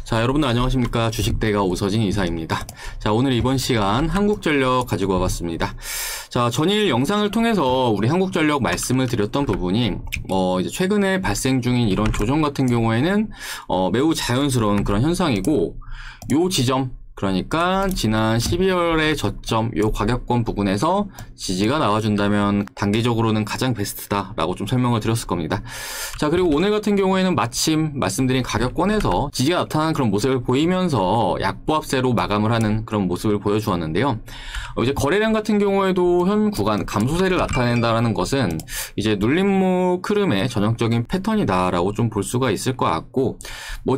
자, 여러분들 안녕하십니까. 주식대가 오서진 이사입니다. 자, 오늘 이번 시간 한국전력 가지고 와봤습니다. 자, 전일 영상을 통해서 우리 한국전력 말씀을 드렸던 부분이 이제 최근에 발생 중인 이런 조정 같은 경우에는 매우 자연스러운 그런 현상이고, 요 지점, 그러니까 지난 12월의 저점 요 가격권 부근에서 지지가 나와준다면 단기적으로는 가장 베스트다라고 좀 설명을 드렸을 겁니다. 자, 그리고 오늘 같은 경우에는 마침 말씀드린 가격권에서 지지가 나타나는 그런 모습을 보이면서 약보합세로 마감을 하는 그런 모습을 보여주었는데요. 이제 거래량 같은 경우에도 현 구간 감소세를 나타낸다라는 것은 이제 눌림목 흐름의 전형적인 패턴이다라고 좀 볼 수가 있을 것 같고,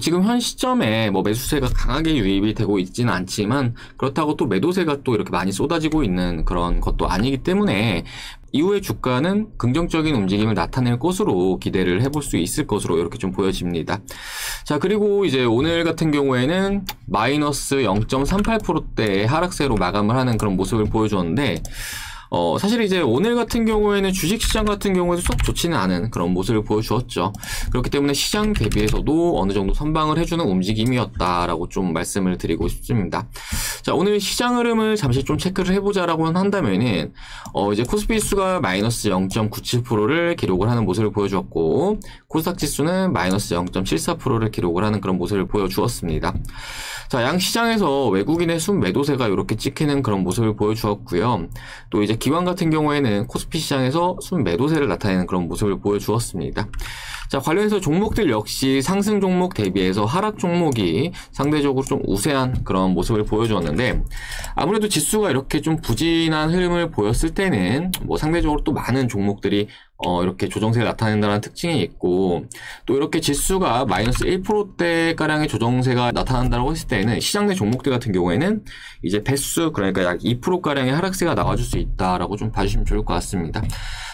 지금 현 시점에 매수세가 강하게 유입이 되고 있지는 않지만 그렇다고 또 매도세가 또 이렇게 많이 쏟아지고 있는 그런 것도 아니기 때문에 이후에 주가는 긍정적인 움직임을 나타낼 것으로 기대를 해볼 수 있을 것으로 이렇게 좀 보여집니다. 자, 그리고 이제 오늘 같은 경우에는 마이너스 0.38%대의 하락세로 마감을 하는 그런 모습을 보여주었는데, 사실 이제 오늘 같은 경우에는 주식시장 같은 경우에도 썩 좋지는 않은 그런 모습을 보여주었죠. 그렇기 때문에 시장 대비해서도 어느 정도 선방을 해주는 움직임이었다라고 좀 말씀을 드리고 싶습니다. 자, 오늘 시장 흐름을 잠시 좀 체크를 해보자라고 한다면은, 이제 코스피 지수가 마이너스 0.97%를 기록을 하는 모습을 보여주었고, 코스닥 지수는 마이너스 0.74%를 기록을 하는 그런 모습을 보여주었습니다. 자, 양 시장에서 외국인의 순매도세가 이렇게 찍히는 그런 모습을 보여주었고요. 또 이제 기관 같은 경우에는 코스피 시장에서 순매도세를 나타내는 그런 모습을 보여주었습니다. 자, 관련해서 종목들 역시 상승 종목 대비해서 하락 종목이 상대적으로 좀 우세한 그런 모습을 보여주었는데, 아무래도 지수가 이렇게 좀 부진한 흐름을 보였을 때는 상대적으로 또 많은 종목들이 이렇게 조정세가 나타낸다는 특징이 있고, 또 이렇게 지수가 마이너스 1%대가량의 조정세가 나타난다고 했을 때는 시장 내 종목들 같은 경우에는 이제 배수, 그러니까 약 2%가량의 하락세가 나와줄 수 있다라고 좀 봐주시면 좋을 것 같습니다.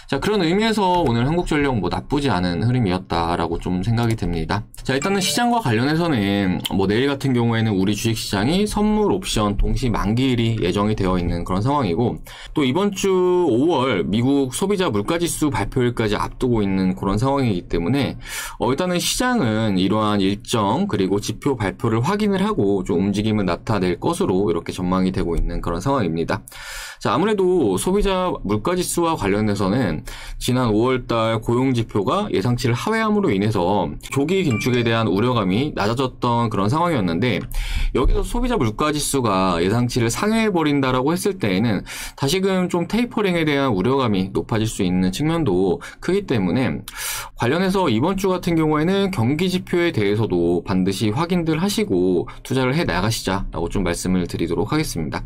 자, 그런 의미에서 오늘 한국전력 나쁘지 않은 흐름이었다라고 좀 생각이 됩니다. 자, 일단은 시장과 관련해서는 내일 같은 경우에는 우리 주식시장이 선물 옵션 동시 만기일이 예정이 되어 있는 그런 상황이고, 또 이번 주 5월 미국 소비자 물가지수 발표일까지 앞두고 있는 그런 상황이기 때문에 일단은 시장은 이러한 일정 그리고 지표 발표를 확인을 하고 좀 움직임을 나타낼 것으로 이렇게 전망이 되고 있는 그런 상황입니다. 자, 아무래도 소비자 물가지수와 관련해서는 지난 5월달 고용지표가 예상치를 하회함으로 인해서 조기 긴축에 대한 우려감이 낮아졌던 그런 상황이었는데, 여기서 소비자 물가지수가 예상치를 상회해버린다라고 했을 때에는 다시금 좀 테이퍼링에 대한 우려감이 높아질 수 있는 측면도 크기 때문에 관련해서 이번 주 같은 경우에는 경기지표에 대해서도 반드시 확인들 하시고 투자를 해 나가시자라고 좀 말씀을 드리도록 하겠습니다.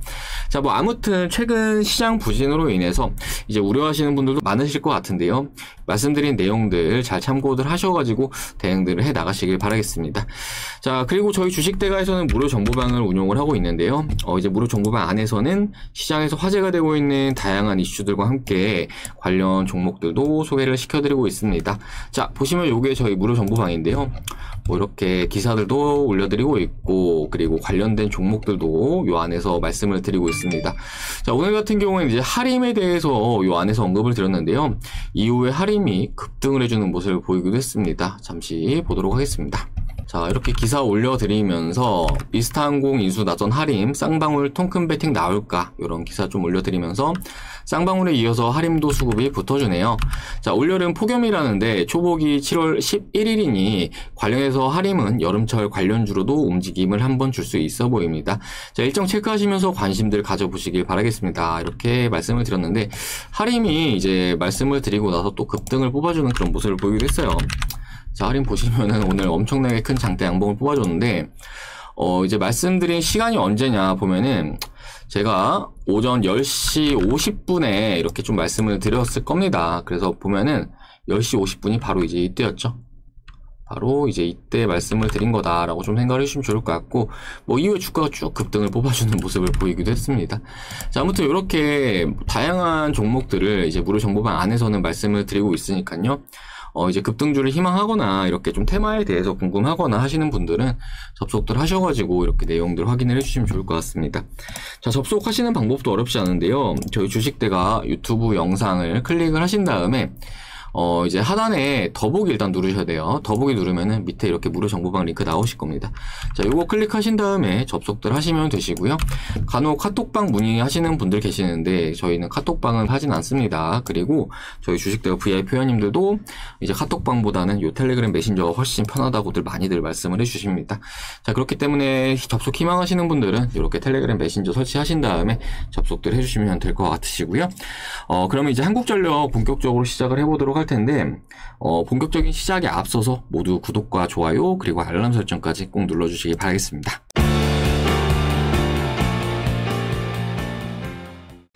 자, 아무튼 최근 시장 부진으로 인해서 이제 우려하시는 분들도 많으실 것 같은데요. 말씀드린 내용들 잘 참고들 하셔가지고 대응들을 해 나가시길 바라겠습니다. 자, 그리고 저희 주식대가에서는 무료 정보방을 운용을 하고 있는데요. 이제 무료 정보방 안에서는 시장에서 화제가 되고 있는 다양한 이슈들과 함께 관련 종목들도 소개를 시켜드리고 있습니다. 자, 보시면 요게 저희 무료 정보방인데요. 이렇게 기사들도 올려드리고 있고, 그리고 관련된 종목들도 요 안에서 말씀을 드리고 있습니다. 자, 오늘 같은 경우에는 이제 하림에 대해서 요 안에서 언급을 드렸는데요. 이후에 하림이 급등을 해주는 모습을 보이기도 했습니다. 잠시 보도록 하겠습니다. 자, 이렇게 기사 올려드리면서 이스타항공 인수 나선 하림, 쌍방울 통큰 배팅 나올까? 이런 기사 좀 올려드리면서 쌍방울에 이어서 하림도 수급이 붙어주네요. 자, 올여름 폭염이라는데 초복이 7월 11일이니 관련해서 하림은 여름철 관련주로도 움직임을 한번 줄 수 있어 보입니다. 자, 일정 체크하시면서 관심들 가져보시길 바라겠습니다. 이렇게 말씀을 드렸는데, 하림이 이제 말씀을 드리고 나서 또 급등을 뽑아주는 그런 모습을 보이기도 했어요. 자, 하림 보시면은 오늘 엄청나게 큰 장대 양봉을 뽑아줬는데, 이제 말씀드린 시간이 언제냐 보면은 제가 오전 10시 50분에 이렇게 좀 말씀을 드렸을 겁니다. 그래서 보면은 10시 50분이 바로 이제 이때였죠. 바로 이제 이때 말씀을 드린 거다라고 좀 생각을 해주시면 좋을 것 같고, 이후에 주가가 쭉 급등을 뽑아주는 모습을 보이기도 했습니다. 자, 아무튼 이렇게 다양한 종목들을 이제 무료 정보방 안에서는 말씀을 드리고 있으니까요. 이제 급등주를 희망하거나 이렇게 좀 테마에 대해서 궁금하거나 하시는 분들은 접속들 하셔가지고 이렇게 내용들 확인을 해주시면 좋을 것 같습니다. 자, 접속하시는 방법도 어렵지 않은데요. 저희 주식대가 유튜브 영상을 클릭을 하신 다음에 이제 하단에 더보기 일단 누르셔야 돼요. 더보기 누르면은 밑에 이렇게 무료 정보방 링크 나오실 겁니다. 자, 요거 클릭하신 다음에 접속들 하시면 되시고요. 간혹 카톡방 문의하시는 분들 계시는데 저희는 카톡방은 하진 않습니다. 그리고 저희 주식대가 VIP 회원님들도 이제 카톡방보다는 요 텔레그램 메신저가 훨씬 편하다고들 많이들 말씀을 해주십니다. 자, 그렇기 때문에 접속 희망하시는 분들은 이렇게 텔레그램 메신저 설치하신 다음에 접속들 해주시면 될 것 같으시고요. 그러면 이제 한국전력 본격적으로 시작을 해보도록 할 텐데, 본격적인 시작에 앞서서 모두 구독과 좋아요 그리고 알람 설정까지 꼭 눌러주시기 바라겠습니다.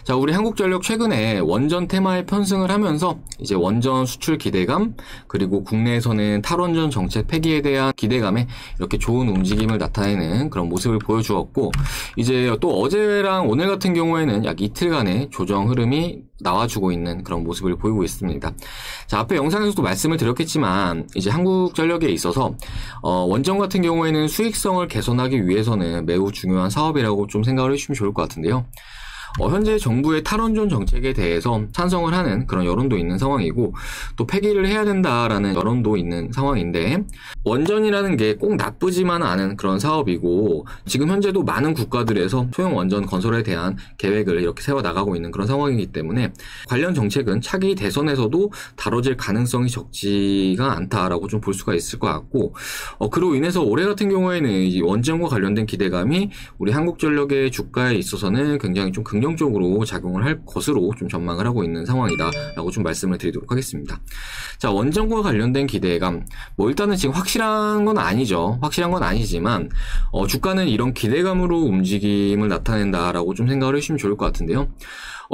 자, 우리 한국전력 최근에 원전 테마에 편승을 하면서 이제 원전 수출 기대감, 그리고 국내에서는 탈원전 정책 폐기에 대한 기대감에 이렇게 좋은 움직임을 나타내는 그런 모습을 보여주었고, 이제 또 어제랑 오늘 같은 경우에는 약 이틀간의 조정 흐름이 나와주고 있는 그런 모습을 보이고 있습니다. 자, 앞에 영상에서도 말씀을 드렸겠지만 이제 한국전력에 있어서 원전 같은 경우에는 수익성을 개선하기 위해서는 매우 중요한 사업이라고 좀 생각을 해주시면 좋을 것 같은데요. 현재 정부의 탈원전 정책에 대해서 찬성을 하는 그런 여론도 있는 상황이고, 또 폐기를 해야 된다라는 여론도 있는 상황인데, 원전이라는 게 꼭 나쁘지만 않은 그런 사업이고, 지금 현재도 많은 국가들에서 소형 원전 건설에 대한 계획을 이렇게 세워나가고 있는 그런 상황이기 때문에 관련 정책은 차기 대선에서도 다뤄질 가능성이 적지가 않다라고 좀 볼 수가 있을 것 같고, 그로 인해서 올해 같은 경우에는 이 원전과 관련된 기대감이 우리 한국전력의 주가에 있어서는 굉장히 좀 긍정적으로 작용을 할 것으로 좀 전망을 하고 있는 상황이다라고 좀 말씀을 드리도록 하겠습니다. 자, 원전과 관련된 기대감, 일단은 지금 확실한 건 아니죠. 확실한 건 아니지만 주가는 이런 기대감으로 움직임을 나타낸다라고 좀 생각을 해주시면 좋을 것 같은데요.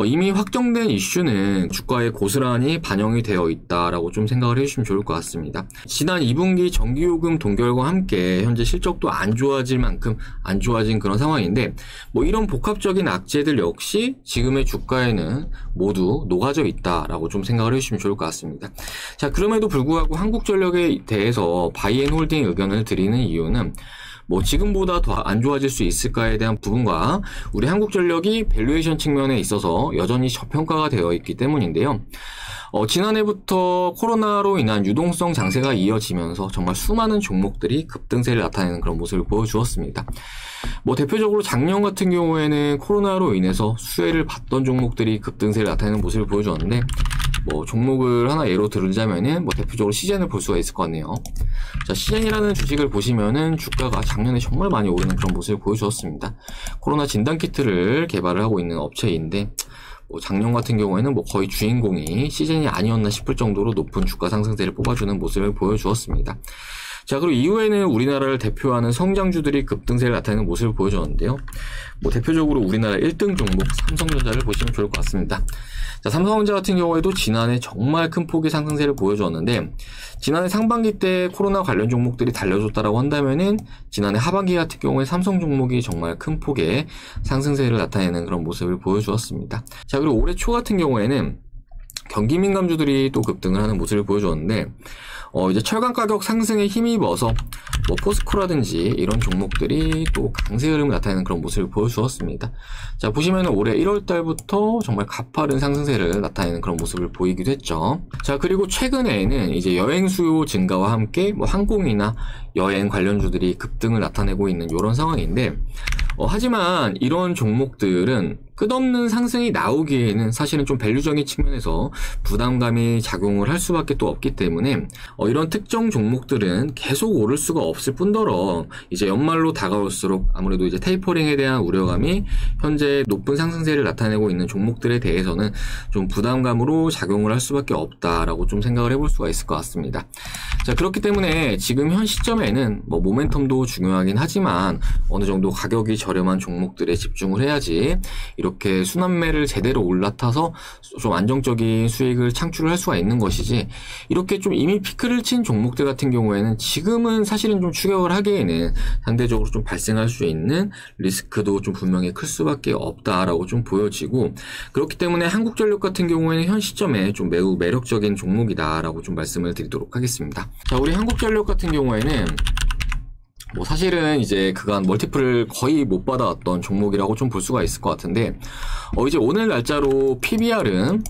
이미 확정된 이슈는 주가에 고스란히 반영이 되어 있다라고 좀 생각을 해주시면 좋을 것 같습니다. 지난 2분기 전기요금 동결과 함께 현재 실적도 안 좋아질 만큼 안 좋아진 그런 상황인데, 이런 복합적인 악재들 역시 지금의 주가에는 모두 녹아져 있다라고 좀 생각을 해주시면 좋을 것 같습니다. 자, 그럼에도 불구하고 한국전력에 대해서 바이앤홀딩 의견을 드리는 이유는 지금보다 더 안 좋아질 수 있을까에 대한 부분과 우리 한국전력이 밸류에이션 측면에 있어서 여전히 저평가가 되어 있기 때문인데요. 지난해부터 코로나로 인한 유동성 장세가 이어지면서 정말 수많은 종목들이 급등세를 나타내는 그런 모습을 보여주었습니다. 대표적으로 작년 같은 경우에는 코로나로 인해서 수혜를 받던 종목들이 급등세를 나타내는 모습을 보여주었는데, 종목을 하나 예로 들자면은 대표적으로 시젠을 볼 수가 있을 것 같네요. 자, 시젠이라는 주식을 보시면은 주가가 작년에 정말 많이 오르는 그런 모습을 보여주었습니다. 코로나 진단키트를 개발을 하고 있는 업체인데, 작년 같은 경우에는 거의 주인공이 시젠이 아니었나 싶을 정도로 높은 주가 상승세를 뽑아주는 모습을 보여주었습니다. 자, 그리고 이후에는 우리나라를 대표하는 성장주들이 급등세를 나타내는 모습을 보여줬는데요. 대표적으로 우리나라 1등 종목 삼성전자를 보시면 좋을 것 같습니다. 자, 삼성전자 같은 경우에도 지난해 정말 큰 폭의 상승세를 보여줬는데, 지난해 상반기 때 코로나 관련 종목들이 달려줬다라고 한다면은 지난해 하반기 같은 경우에 삼성 종목이 정말 큰 폭의 상승세를 나타내는 그런 모습을 보여주었습니다. 자, 그리고 올해 초 같은 경우에는 경기 민감주들이 또 급등을 하는 모습을 보여줬는데, 이제 철강 가격 상승에 힘입어서 포스코라든지 이런 종목들이 또 강세 흐름을 나타내는 그런 모습을 보여주었습니다. 자, 보시면은 올해 1월 달부터 정말 가파른 상승세를 나타내는 그런 모습을 보이기도 했죠. 자, 그리고 최근에는 이제 여행 수요 증가와 함께 항공이나 여행 관련주들이 급등을 나타내고 있는 이런 상황인데, 하지만 이런 종목들은 끝없는 상승이 나오기에는 사실은 좀 밸류적인 측면에서 부담감이 작용을 할 수밖에 또 없기 때문에 이런 특정 종목들은 계속 오를 수가 없을 뿐더러 이제 연말로 다가올수록 아무래도 이제 테이퍼링에 대한 우려감이 현재 높은 상승세를 나타내고 있는 종목들에 대해서는 좀 부담감으로 작용을 할 수밖에 없다라고 좀 생각을 해볼 수가 있을 것 같습니다. 자, 그렇기 때문에 지금 현 시점에는 모멘텀도 중요하긴 하지만 어느 정도 가격이 저렴한 종목들에 집중을 해야지 이렇게 순환매를 제대로 올라타서 좀 안정적인 수익을 창출을 할 수가 있는 것이지, 이렇게 좀 이미 피크를 친 종목들 같은 경우에는 지금은 사실은 좀 추격을 하기에는 상대적으로 좀 발생할 수 있는 리스크도 좀 분명히 클 수밖에 없다라고 좀 보여지고, 그렇기 때문에 한국전력 같은 경우에는 현 시점에 좀 매우 매력적인 종목이다라고 좀 말씀을 드리도록 하겠습니다. 자, 우리 한국전력 같은 경우에는 사실은 이제 그간 멀티플을 거의 못 받아왔던 종목이라고 좀 볼 수가 있을 것 같은데, 이제 오늘 날짜로 PBR은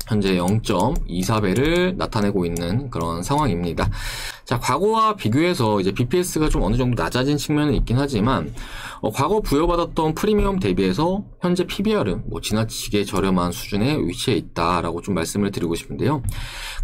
현재 0.24배를 나타내고 있는 그런 상황입니다. 자, 과거와 비교해서 이제 BPS가 좀 어느 정도 낮아진 측면은 있긴 하지만, 과거 부여받았던 프리미엄 대비해서 현재 PBR은 뭐 지나치게 저렴한 수준에 위치해 있다라고 좀 말씀을 드리고 싶은데요.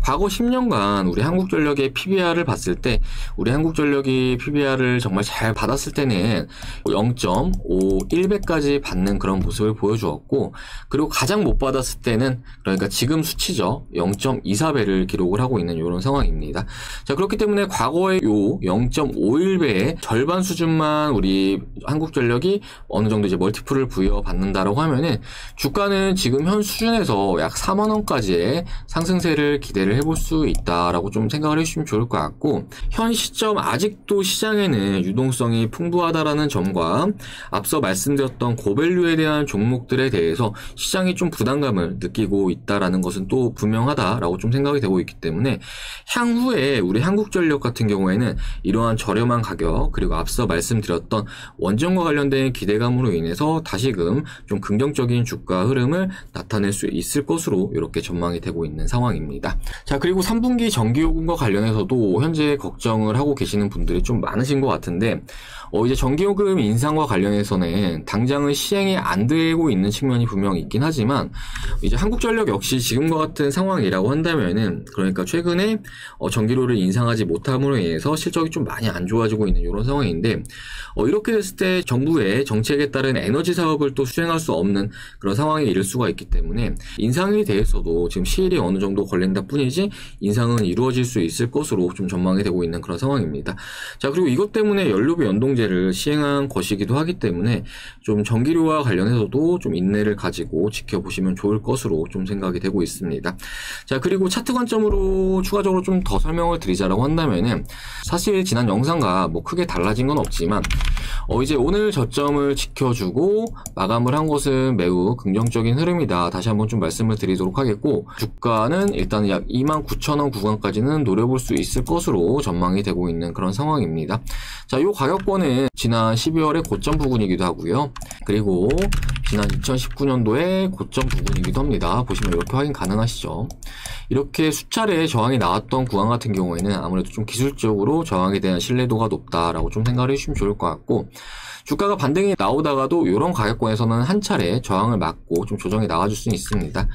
과거 10년간 우리 한국전력의 PBR을 봤을 때, 우리 한국전력이 PBR을 정말 잘 받았을 때는 0.51배까지 받는 그런 모습을 보여주었고, 그리고 가장 못 받았을 때는, 그러니까 지금 수치죠, 0.24배를 기록을 하고 있는 이런 상황입니다. 자, 그렇기 때문에 과거의 요 0.51배의 절반 수준만 우리 한국전력이 어느 정도 이제 멀티플을 부여받는다라고 하면은 주가는 지금 현 수준에서 약 4만원까지의 상승세를 기대를 해볼 수 있다라고 좀 생각을 해주시면 좋을 것 같고, 현 시점 아직도 시장에는 유동성이 풍부하다라는 점과 앞서 말씀드렸던 고밸류에 대한 종목들에 대해서 시장이 좀 부담감을 느끼고 있다라는 것은 또 분명하다라고 좀 생각이 되고 있기 때문에 향후에 우리 한국전력 같은 경우에는 이러한 저렴한 가격, 그리고 앞서 말씀드렸던 원전과 관련된 기대감으로 인해서 다시금 좀 긍정적인 주가 흐름을 나타낼 수 있을 것으로 이렇게 전망이 되고 있는 상황입니다. 자, 그리고 3분기 전기요금과 관련해서도 현재 걱정을 하고 계시는 분들이 좀 많으신 것 같은데, 이제 전기요금 인상과 관련해서는 당장은 시행이 안 되고 있는 측면이 분명히 있긴 하지만, 이제 한국전력 역시 지금과 같은 상황이라고 한다면은, 그러니까 최근에 전기료를 인상하지 못함으로 인해서 실적이 좀 많이 안 좋아지고 있는 이런 상황인데, 이렇게 됐을 때 정부의 정책에 따른 에너지 사업을 또 수행할 수 없는 그런 상황에 이를 수가 있기 때문에 인상에 대해서도 지금 시일이 어느 정도 걸린다 뿐이지 인상은 이루어질 수 있을 것으로 좀 전망이 되고 있는 그런 상황입니다. 자, 그리고 이것 때문에 연료비 연동제를 시행한 것이기도 하기 때문에 좀 전기료와 관련해서도 좀 인내를 가지고 지켜보시면 좋을 것으로 좀 생각이 되고 있습니다. 자, 그리고 차트 관점으로 추가적으로 좀 더 설명을 드리자라고 한다면은, 사실 지난 영상과 뭐 크게 달라진 건 없지만 이제 오늘 저점을 지켜주고 마감을 한 것은 매우 긍정적인 흐름이다. 다시 한번 좀 말씀을 드리도록 하겠고, 주가는 일단 약 29,000원 구간까지는 노려볼 수 있을 것으로 전망이 되고 있는 그런 상황입니다. 자, 이 가격권은 지난 12월의 고점 부근이기도 하고요. 그리고 지난 2019년도의 고점 부근이기도 합니다. 보시면 이렇게 확인 가능하시죠. 이렇게 수차례 저항이 나왔던 구간 같은 경우에는 아무래도 좀 기술적으로 저항에 대한 신뢰도가 높다라고 좀 생각을 해주시면 좋을 것 같고, 주가가 반등이 나오다가도 이런 가격권에서는 한 차례 저항을 맞고 좀 조정이 나와줄 수는 있습니다.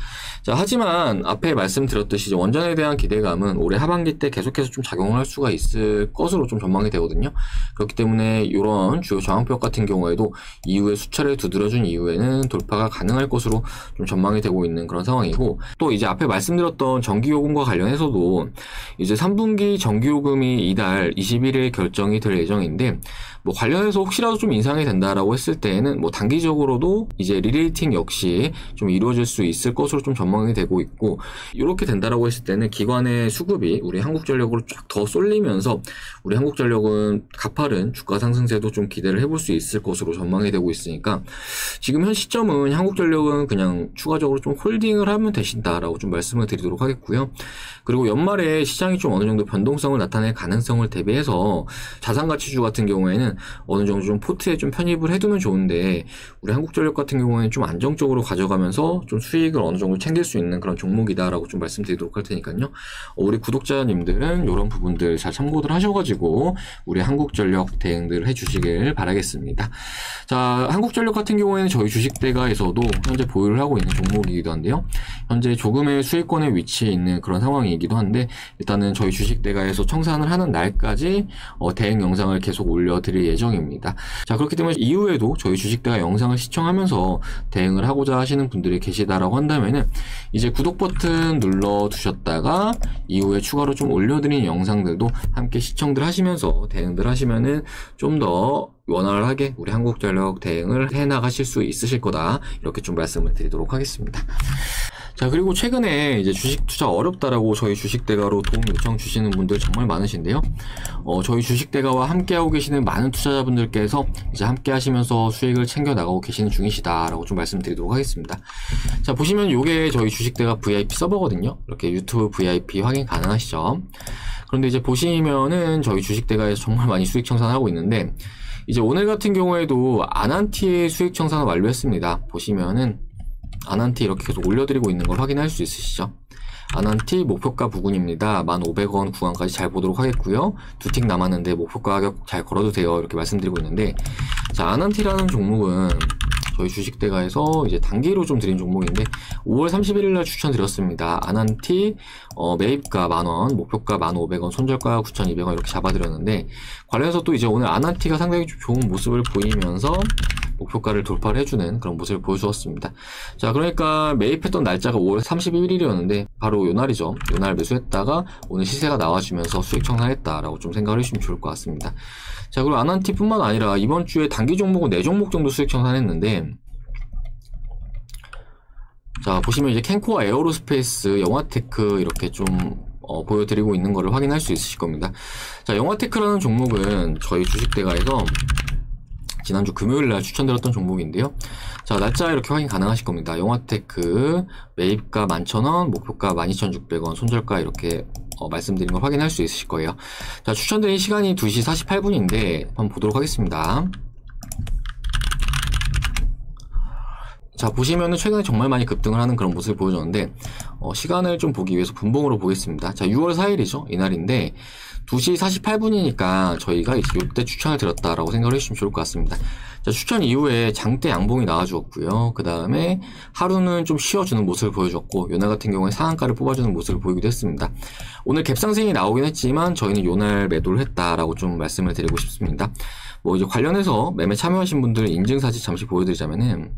자, 하지만 앞에 말씀드렸듯이 원전에 대한 기대감은 올해 하반기 때 계속해서 좀 작용을 할 수가 있을 것으로 좀 전망이 되거든요. 그렇기 때문에 이런 주요 저항표 같은 경우에도 이후에 수차례 두드려준 이후에는 돌파가 가능할 것으로 좀 전망이 되고 있는 그런 상황이고, 또 이제 앞에 말씀드렸던 전기요금과 관련해서도 이제 3분기 전기요금이 이달 21일 결정이 될 예정인데, 뭐 관련해서 혹시라도 좀 인상이 된다라고 했을 때에는 뭐 단기적으로도 이제 리레이팅 역시 좀 이루어질 수 있을 것으로 좀 전망이 되고 있고, 이렇게 된다라고 했을 때는 기관의 수급이 우리 한국전력으로 쫙 더 쏠리면서 우리 한국전력은 가파른 주가 상승세도 좀 기대를 해볼 수 있을 것으로 전망이 되고 있으니까, 지금 현 시점은 한국전력은 그냥 추가적으로 좀 홀딩을 하면 되신다라고 좀 말씀을 드리도록 하겠고요. 그리고 연말에 시장이 좀 어느 정도 변동성을 나타낼 가능성을 대비해서 자산가치주 같은 경우에는 어느 정도 좀 포트에 좀 편입을 해두면 좋은데, 우리 한국전력 같은 경우에는 좀 안정적으로 가져가면서 좀 수익을 어느 정도 챙길 수 있는 그런 종목이다라고 좀 말씀드리도록 할 테니까요. 우리 구독자님들은 이런 부분들 잘 참고들 하셔가지고 우리 한국전력 대응들 해주시길 바라겠습니다. 자, 한국전력 같은 경우에는 저희 주식대가에서도 현재 보유를 하고 있는 종목이기도 한데요. 현재 조금의 수익권에 위치해 있는 그런 상황이기도 한데, 일단은 저희 주식대가에서 청산을 하는 날까지 대응 영상을 계속 올려드릴 예정입니다. 자, 그렇기 때문에 이후에도 저희 주식대가 영상을 시청하면서 대응을 하고자 하시는 분들이 계시다라고 한다면은 이제 구독 버튼 눌러 두셨다가 이후에 추가로 좀 올려드린 영상들도 함께 시청들 하시면서 대응들 하시면은 좀 더 원활하게 우리 한국전력 대응을 해나가실 수 있으실 거다, 이렇게 좀 말씀을 드리도록 하겠습니다. 자, 그리고 최근에 이제 주식 투자 어렵다라고 저희 주식대가로 도움 요청 주시는 분들 정말 많으신데요. 저희 주식대가와 함께하고 계시는 많은 투자자분들께서 이제 함께 하시면서 수익을 챙겨 나가고 계시는 중이시다라고 좀 말씀드리도록 하겠습니다. 자, 보시면 요게 저희 주식대가 VIP 서버거든요. 이렇게 유튜브 VIP 확인 가능하시죠. 그런데 이제 보시면은 저희 주식대가에서 정말 많이 수익 청산하고 있는데, 이제 오늘 같은 경우에도 아난티의 수익 청산을 완료했습니다. 보시면은 아난티 이렇게 계속 올려드리고 있는 걸 확인할 수 있으시죠? 아난티 목표가 부근입니다. 1,500원 구간까지 잘 보도록 하겠고요. 두 틱 남았는데 목표가 가격 잘 걸어두세요. 이렇게 말씀드리고 있는데, 자, 아난티라는 종목은 저희 주식대가에서 이제 단기로 좀 드린 종목인데 5월 31일 날 추천드렸습니다. 아난티 매입가 10,000원, 목표가 1,500원, 손절가 9,200원 이렇게 잡아드렸는데, 관련해서 또 이제 오늘 아난티가 상당히 좀 좋은 모습을 보이면서 목표가를 돌파를 해주는 그런 모습을 보여주었습니다. 자, 그러니까 매입했던 날짜가 5월 31일이었는데 바로 요 날이죠. 요 날 매수했다가 오늘 시세가 나와주면서 수익 청산했다라고 좀 생각을 해주시면 좋을 것 같습니다. 자, 그리고 아난티뿐만 아니라 이번 주에 단기 종목은 4종목 정도 수익 청산했는데, 자, 보시면 이제 캔코와 에어로스페이스, 영화테크 이렇게 좀 보여드리고 있는 거를 확인할 수 있으실 겁니다. 자, 영화테크라는 종목은 저희 주식대가에서 지난주 금요일날 추천드렸던 종목인데요. 자, 날짜 이렇게 확인 가능하실 겁니다. 영화테크 매입가 11,000원, 목표가 12,600원, 손절가 이렇게 말씀드린 걸 확인할 수 있으실 거예요. 자, 추천드린 시간이 2시 48분인데 한번 보도록 하겠습니다. 자, 보시면은 최근에 정말 많이 급등을 하는 그런 모습을 보여줬는데, 시간을 좀 보기 위해서 분봉으로 보겠습니다. 자, 6월 4일이죠. 이날인데 2시 48분이니까 저희가 이때 추천을 드렸다라고 생각을 해주시면 좋을 것 같습니다. 자, 추천 이후에 장대 양봉이 나와주었고요. 그 다음에 하루는 좀 쉬어주는 모습을 보여줬고, 요날 같은 경우에 상한가를 뽑아주는 모습을 보이기도 했습니다. 오늘 갭상승이 나오긴 했지만 저희는 요날 매도를 했다라고 좀 말씀을 드리고 싶습니다. 뭐 이제 관련해서 매매 참여하신 분들 인증사진 잠시 보여드리자면은,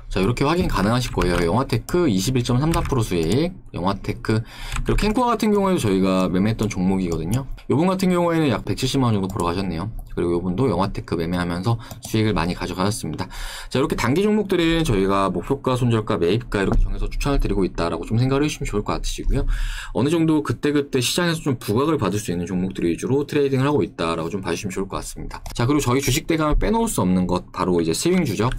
자, 이렇게 확인 가능하실 거예요. 영화테크 21.34% 수익, 영화테크. 그리고 캔코아 같은 경우에도 저희가 매매했던 종목이거든요. 요분 같은 경우에는 약 170만원 정도 벌어가셨네요. 그리고 요분도 영화테크 매매하면서 수익을 많이 가져가셨습니다. 자, 이렇게 단기 종목들은 저희가 목표가, 손절가, 매입가 이렇게 정해서 추천을 드리고 있다라고 좀 생각을 해주시면 좋을 것 같으시고요. 어느 정도 그때그때 시장에서 좀 부각을 받을 수 있는 종목들 위주로 트레이딩을 하고 있다라고 좀 봐주시면 좋을 것 같습니다. 자, 그리고 저희 주식대가 빼놓을 수 없는 것, 바로 이제 스윙주죠.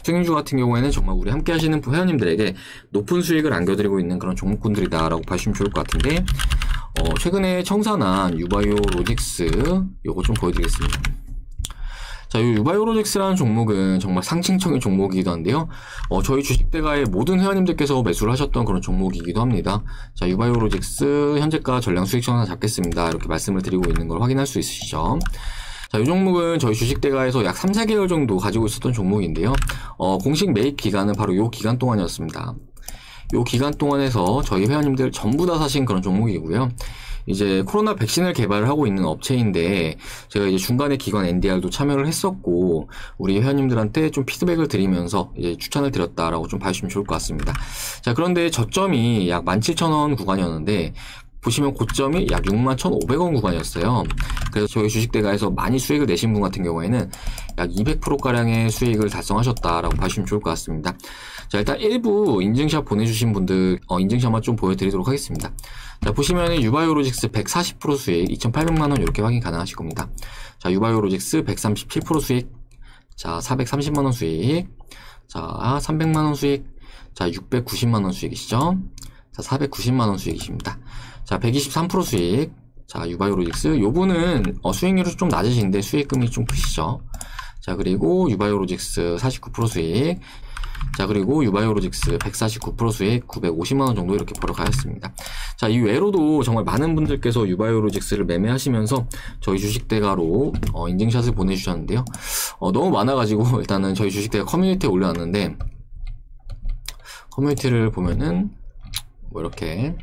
스윙주 같은 경우에는 정말 우리 함께 하시는 회원님들에게 높은 수익을 안겨드리고 있는 그런 종목군들이다라고 봐주시면 좋을 것 같은데, 최근에 청산한 유바이오 로직스 요거 좀 보여드리겠습니다. 자, 이 유바이오 로직스라는 종목은 정말 상징적인 종목이기도 한데요. 저희 주식대가의 모든 회원님들께서 매수를 하셨던 그런 종목이기도 합니다. 자, 유바이오 로직스 현재가 전량 수익 청산 잡겠습니다. 이렇게 말씀을 드리고 있는 걸 확인할 수 있으시죠. 자, 이 종목은 저희 주식대가에서 약 3, 4개월 정도 가지고 있었던 종목인데요. 공식 매입 기간은 바로 이 기간 동안이었습니다. 이 기간 동안에서 저희 회원님들 전부 다 사신 그런 종목이고요. 이제 코로나 백신을 개발을 하고 있는 업체인데, 제가 이제 중간에 기관 NDR도 참여를 했었고, 우리 회원님들한테 좀 피드백을 드리면서 이제 추천을 드렸다라고 좀 봐주시면 좋을 것 같습니다. 자, 그런데 저점이 약 17,000원 구간이었는데, 보시면 고점이 약 61,500원 구간이었어요. 그래서 저희 주식대가에서 많이 수익을 내신 분 같은 경우에는 약 200%가량의 수익을 달성하셨다라고 봐주시면 좋을 것 같습니다. 자, 일단 일부 인증샷 보내주신 분들 인증샷만 좀 보여드리도록 하겠습니다. 자, 보시면 유바이오로직스 140% 수익 2,800만원 이렇게 확인 가능하실 겁니다. 자, 유바이오로직스 137% 수익, 자, 430만원 수익, 자, 300만원 수익, 자, 690만원 수익이시죠. 자, 490만원 수익이십니다. 자, 123% 수익. 자, 유바이오로직스. 요분은 수익률이 좀 낮으신데 수익금이 좀 크시죠. 자, 그리고 유바이오로직스 49% 수익. 자, 그리고 유바이오로직스 149% 수익 950만원 정도 이렇게 벌어가였습니다. 자, 이 외로도 정말 많은 분들께서 유바이오로직스를 매매하시면서 저희 주식대가로 인증샷을 보내주셨는데요. 너무 많아가지고 일단은 저희 주식대가 커뮤니티에 올려놨는데, 커뮤니티를 보면은 뭐 이렇게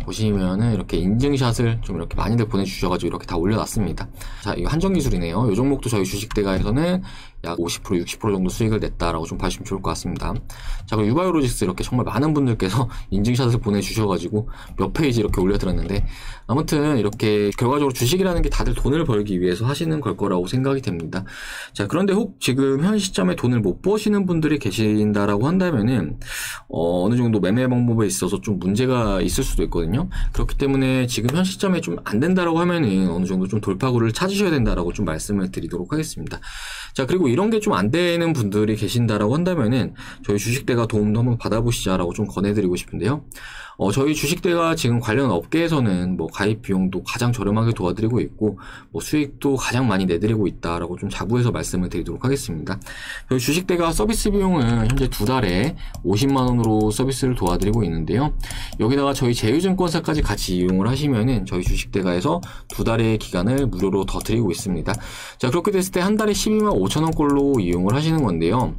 보시면은 이렇게 인증샷을 좀 이렇게 많이들 보내주셔가지고 이렇게 다 올려놨습니다. 자, 이거 한정기술이네요. 이 종목도 저희 주식대가에서는 약 50%, 60% 정도 수익을 냈다라고 좀 봐주시면 좋을 것 같습니다. 자, 그리고 유바이오로직스 이렇게 정말 많은 분들께서 인증샷을 보내주셔가지고 몇 페이지 이렇게 올려드렸는데, 아무튼 이렇게 결과적으로 주식이라는 게 다들 돈을 벌기 위해서 하시는 걸 거라고 생각이 됩니다. 자, 그런데 혹 지금 현 시점에 돈을 못 버시는 분들이 계신다라고 한다면은 어느 정도 매매 방법에 있어서 좀 문제가 있을 수도 있거든요. 그렇기 때문에 지금 현 시점에 좀 안 된다라고 하면은 어느 정도 좀 돌파구를 찾으셔야 된다라고 좀 말씀을 드리도록 하겠습니다. 자, 그리고 이런 게 좀 안 되는 분들이 계신다라고 한다면은 저희 주식대가 도움도 한번 받아보시자라고 좀 권해드리고 싶은데요. 저희 주식대가 지금 관련 업계에서는 뭐 가입 비용도 가장 저렴하게 도와드리고 있고 뭐 수익도 가장 많이 내드리고 있다라고 좀 자부해서 말씀을 드리도록 하겠습니다. 저희 주식대가 서비스 비용은 현재 2달에 50만 원으로 서비스를 도와드리고 있는데요. 여기다가 저희 제휴증권사까지 같이 이용을 하시면은 저희 주식대가에서 2달의 기간을 무료로 더 드리고 있습니다. 자, 그렇게 됐을 때 한 달에 12만 5천 원꼴로 이용을 하시는 건데요.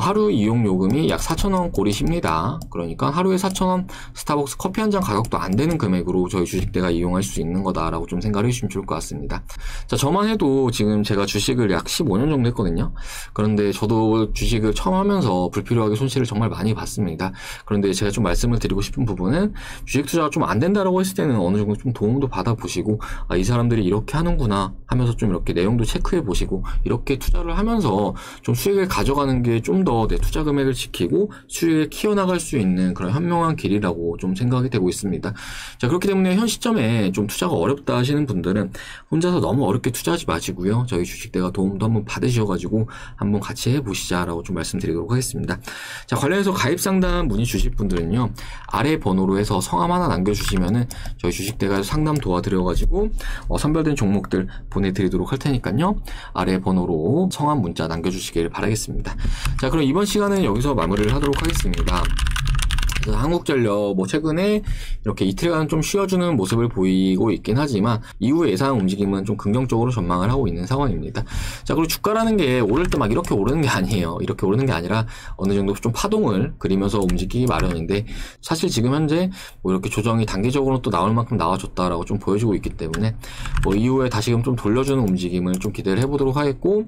하루 이용 요금이 약 4천 원꼴이십니다. 그러니까 하루에 4천 원 스타벅스 커피 한 잔 가격도 안 되는 금액으로 저희 주식대가 이용할 수 있는 거다라고 좀 생각을 해주시면 좋을 것 같습니다. 자, 저만 해도 지금 제가 주식을 약 15년 정도 했거든요. 그런데 저도 주식을 처음 하면서 불필요하게 손실을 정말 많이 봤습니다. 그런데 제가 좀 말씀을 드리고 싶은 부분은 주식 투자가 좀 안 된다라고 했을 때는 어느 정도 좀 도움도 받아보시고 이 사람들이 이렇게 하는구나 하면서 좀 이렇게 내용도 체크해 보시고 이렇게 투자를 하면서 좀 수익을 가져가는 게 좀 더 내 투자 금액을 지키고 수익을 키워나갈 수 있는 그런 현명한 길이라고 좀 생각이 되고 있습니다. 자, 그렇기 때문에 현 시점에 좀 투자가 어렵다 하시는 분들은 혼자서 너무 어렵게 투자하지 마시고요. 저희 주식대가 도움도 한번 받으셔가지고 한번 같이 해보시자라고 좀 말씀드리도록 하겠습니다. 자, 관련해서 가입 상담 문의 주실 분들은요. 아래 번호로 해서 성함 하나 남겨주시면은 저희 주식대가 상담 도와드려가지고 선별된 종목들 보내드리도록 할 테니까요. 아래 번호로 성함 문자 남겨주시길 바라겠습니다. 자, 그럼 이번 시간은 여기서 마무리를 하도록 하겠습니다. 한국전력 최근에 이렇게 이틀간 좀 쉬어주는 모습을 보이고 있긴 하지만 이후 예상 움직임은 좀 긍정적으로 전망을 하고 있는 상황입니다. 자, 그리고 주가라는 게 오를 때 막 이렇게 오르는 게 아니에요. 이렇게 오르는 게 아니라 어느 정도 좀 파동을 그리면서 움직이기 마련인데 사실 지금 현재 이렇게 조정이 단기적으로 또 나올 만큼 나와줬다라고 좀 보여주고 있기 때문에 이후에 다시금 좀 돌려주는 움직임을 좀 기대를 해보도록 하겠고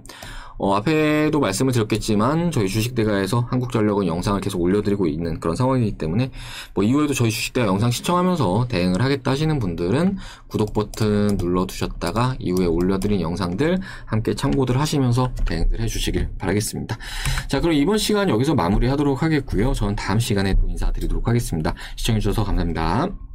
앞에도 말씀을 드렸겠지만 저희 주식대가에서 한국전력은 영상을 계속 올려드리고 있는 그런 상황이기 때문에 이후에도 저희 주식대가 영상 시청하면서 대응을 하겠다 하시는 분들은 구독 버튼 눌러두셨다가 이후에 올려드린 영상들 함께 참고들 하시면서 대응들 해주시길 바라겠습니다. 자, 그럼 이번 시간 여기서 마무리하도록 하겠고요. 저는 다음 시간에 또 인사드리도록 하겠습니다. 시청해주셔서 감사합니다.